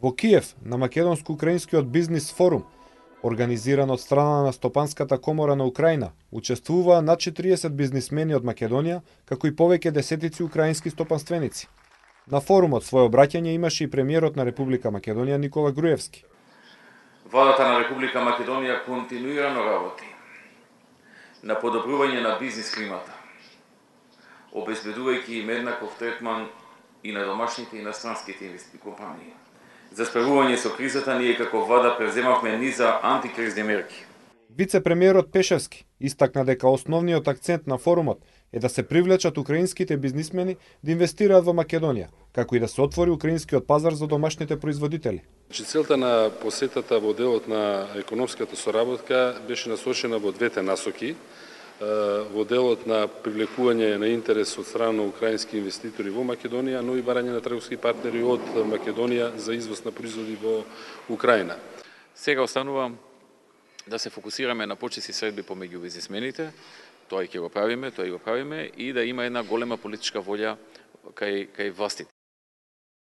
Во Киев, на Македонско-украинскиот бизнис форум, организиран од страна на Стопанската комора на Украина, учествуваа над 40 бизнисмени од Македонија, како и повеќе десетици украински стопанственици. На форумот своје обраќање имаше и премиерот на Република Македонија Никола Груевски. Владата на Република Македонија континуирано работи на подобрување на бизнис климата, обезбедувајќи им еднаков третман и на домашните и на странските инвестициони компании. За справување со кризата ние како влада преземавме низа антикризни мерки. Вице-премиерот Пешевски истакна дека основниот акцент на форумот е да се привлечат украинските бизнисмени да инвестираат во Македонија, како и да се отвори украинскиот пазар за домашните производители. Целта на посетата во делот на економската соработка беше насочена во двете насоки. Во делот на привлекување на интерес од страна на украински инвеститори во Македонија, но и барање на трговски партнери од Македонија за извоз на производи во Украина. Сега останува да се фокусираме на почесни средби помеѓу бизнисмените, тоа и ќе го правиме, и да има една голема политичка волја кај властите.